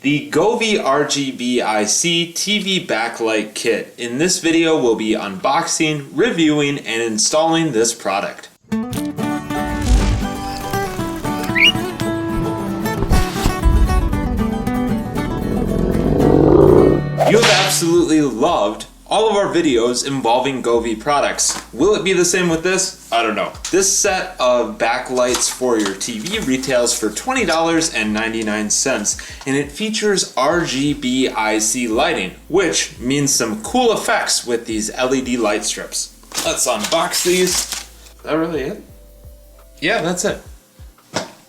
the Govee RGBIC TV Backlight Kit. In this video, we'll be unboxing, reviewing, and installing this product. You have absolutely loved all of our videos involving Govee products. Will it be the same with this? I don't know. This set of backlights for your TV retails for $20.99, and it features RGBIC lighting, which means some cool effects with these LED light strips. Let's unbox these. Is that really it? Yeah, that's it.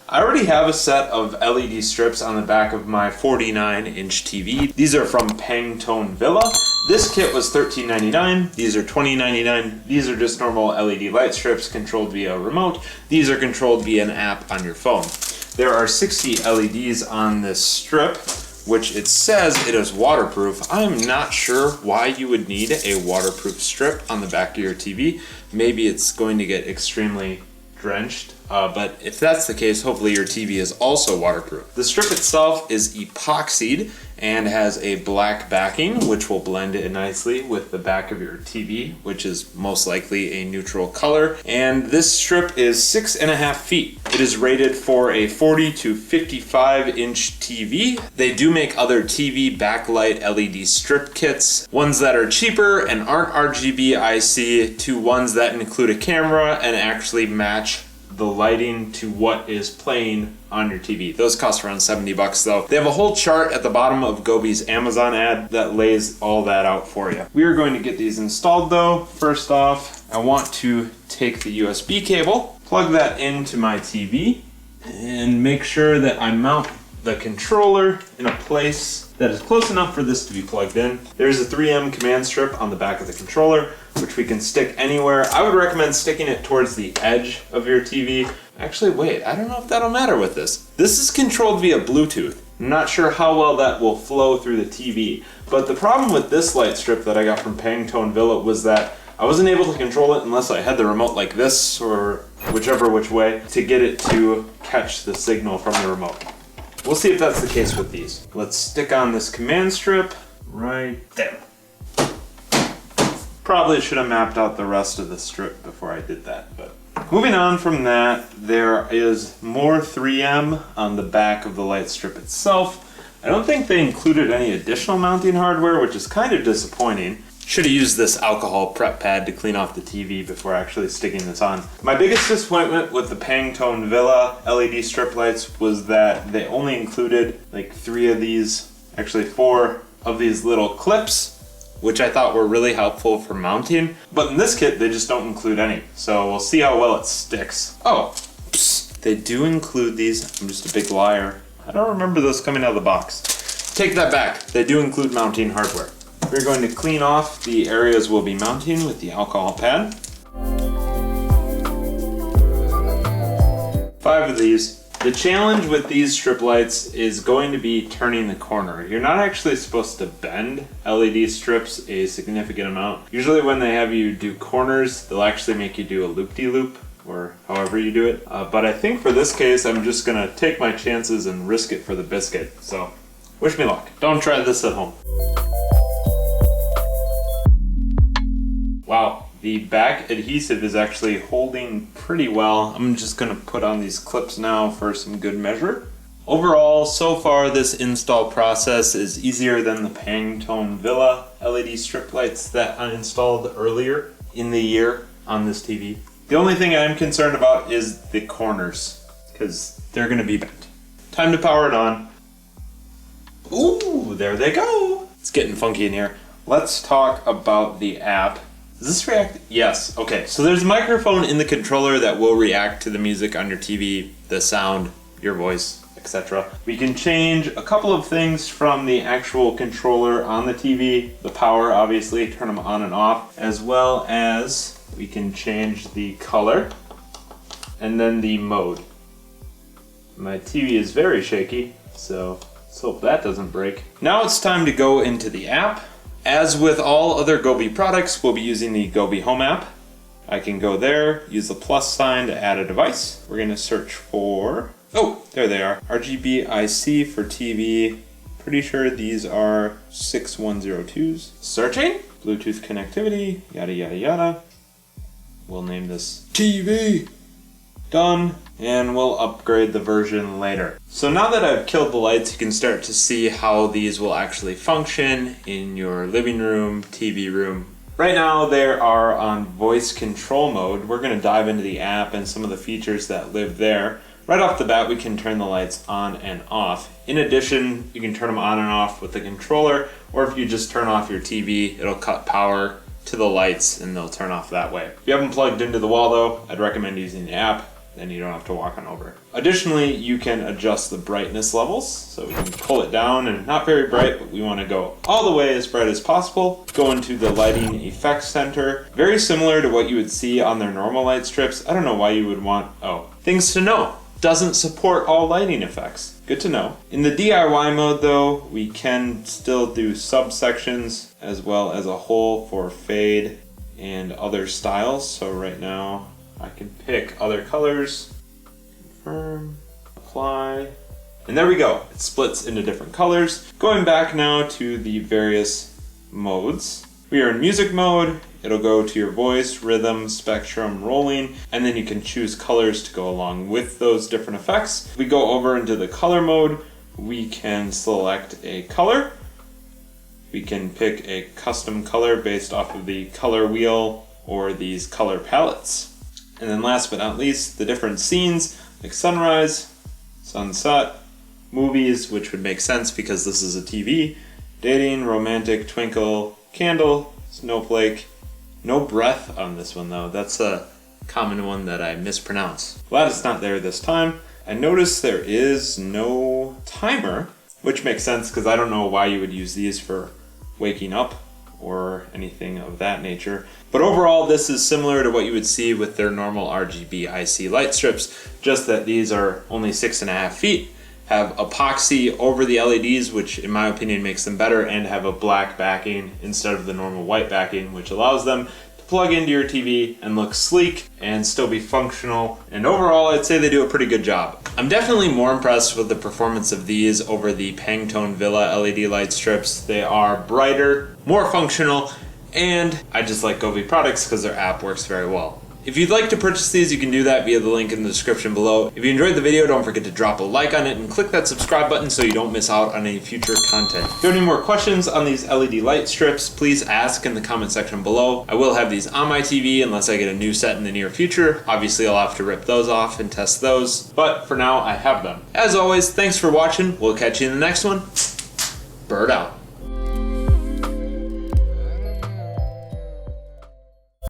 I already have a set of LED strips on the back of my 49-inch TV. These are from Pangtone Villa. This kit was $13.99. These are $20.99. These are just normal LED light strips controlled via a remote. These are controlled via an app on your phone. There are 60 LEDs on this strip, which it says it is waterproof. I'm not sure why you would need a waterproof strip on the back of your TV. Maybe it's going to get extremely drenched. But if that's the case, hopefully your TV is also waterproof. The strip itself is epoxied and has a black backing, which will blend in nicely with the back of your TV, which is most likely a neutral color. And this strip is 6.5 feet. It is rated for a 40 to 55-inch TV. They do make other TV backlight LED strip kits, ones that are cheaper and aren't RGBIC to ones that include a camera and actually match the lighting to what is playing on your TV. Those cost around 70 bucks though. They have a whole chart at the bottom of Govee's Amazon ad that lays all that out for you. We are going to get these installed though. First off, I want to take the USB cable, plug that into my TV, and make sure that I mount the controller in a place that is close enough for this to be plugged in. There's a 3M command strip on the back of the controller, which we can stick anywhere. I would recommend sticking it towards the edge of your TV. Actually, wait, I don't know if that'll matter with this. This is controlled via Bluetooth. I'm not sure how well that will flow through the TV, but the problem with this light strip that I got from Pangtone Villa was that I wasn't able to control it unless I had the remote like this or whichever which way to get it to catch the signal from the remote. We'll see if that's the case with these. Let's stick on this command strip right there. Probably should have mapped out the rest of the strip before I did that, but moving on from that, there is more 3M on the back of the light strip itself. I don't think they included any additional mounting hardware, which is kind of disappointing. Should have used this alcohol prep pad to clean off the TV before actually sticking this on. My biggest disappointment with the Pangtone Villa LED strip lights was that they only included like 4 of these little clips, which I thought were really helpful for mounting. But in this kit, they just don't include any. So we'll see how well it sticks. Oh, psst, they do include these. I'm just a big liar. I don't remember those coming out of the box. Take that back. They do include mounting hardware. We're going to clean off the areas we'll be mounting with the alcohol pad. 5 of these. The challenge with these strip lights is going to be turning the corner. You're not actually supposed to bend LED strips a significant amount. Usually when they have you do corners, they'll actually make you do a loop-de-loop, or however you do it. But I think for this case, I'm just gonna take my chances and risk it for the biscuit. So, wish me luck. Don't try this at home. Wow, the back adhesive is actually holding pretty well. I'm just gonna put on these clips now for some good measure. Overall, so far this install process is easier than the Pangtone Villa LED strip lights that I installed earlier in the year on this TV. The only thing I'm concerned about is the corners, because they're gonna be bent. Time to power it on. Ooh, there they go. It's getting funky in here. Let's talk about the app. Does this react? Yes. Okay, so there's a microphone in the controller that will react to the music on your TV, the sound, your voice, etc. We can change a couple of things from the actual controller on the TV. The power, obviously, turn them on and off, as well as we can change the color and then the mode. My TV is very shaky, so let's hope that doesn't break. Now it's time to go into the app. As with all other Govee products, we'll be using the Govee Home App. I can go there, use the plus sign to add a device. We're going to search for, oh, there they are. RGBIC for TV Pretty sure these are 6102s. Searching, Bluetooth connectivity, yada yada yada. We'll name this TV. Done, and we'll upgrade the version later. So now that I've killed the lights, you can start to see how these will actually function in your living room, TV room. Right now they are on voice control mode. We're going to dive into the app and some of the features that live there. Right off the bat, we can turn the lights on and off. In addition, you can turn them on and off with the controller, or if you just turn off your TV, it'll cut power to the lights and they'll turn off that way. If you have them plugged into the wall though, I'd recommend using the app, then you don't have to walk on over. Additionally, you can adjust the brightness levels, so we can pull it down, and not very bright, but we want to go all the way as bright as possible. Go into the lighting effects center, very similar to what you would see on their normal light strips. I don't know why you would want, things to know. Doesn't support all lighting effects. Good to know. In the DIY mode though, we can still do subsections as well as a whole for fade and other styles. So right now I can pick other colors, confirm, apply, and there we go. It splits into different colors. Going back now to the various modes. We are in music mode. It'll go to your voice, rhythm, spectrum, rolling, and then you can choose colors to go along with those different effects. If we go over into the color mode, we can select a color. We can pick a custom color based off of the color wheel or these color palettes. And then last but not least, the different scenes like sunrise, sunset, movies, which would make sense because this is a TV, dating, romantic, twinkle, candle, snowflake. No breath on this one though. That's a common one that I mispronounce. Glad it's not there this time. I noticed there is no timer, which makes sense because I don't know why you would use these for waking up or anything of that nature. But overall, this is similar to what you would see with their normal RGBIC light strips, just that these are only 6.5 feet, have epoxy over the LEDs, which in my opinion makes them better, and have a black backing instead of the normal white backing, which allows them to plug into your TV and look sleek and still be functional. And overall, I'd say they do a pretty good job. I'm definitely more impressed with the performance of these over the Pantone Villa LED light strips. They are brighter, more functional, and I just like Govee products because their app works very well. If you'd like to purchase these, you can do that via the link in the description below. If you enjoyed the video, don't forget to drop a like on it and click that subscribe button so you don't miss out on any future content. If you have any more questions on these LED light strips, please ask in the comment section below. I will have these on my TV unless I get a new set in the near future. Obviously, I'll have to rip those off and test those, but for now, I have them. As always, thanks for watching. We'll catch you in the next one. Bird out.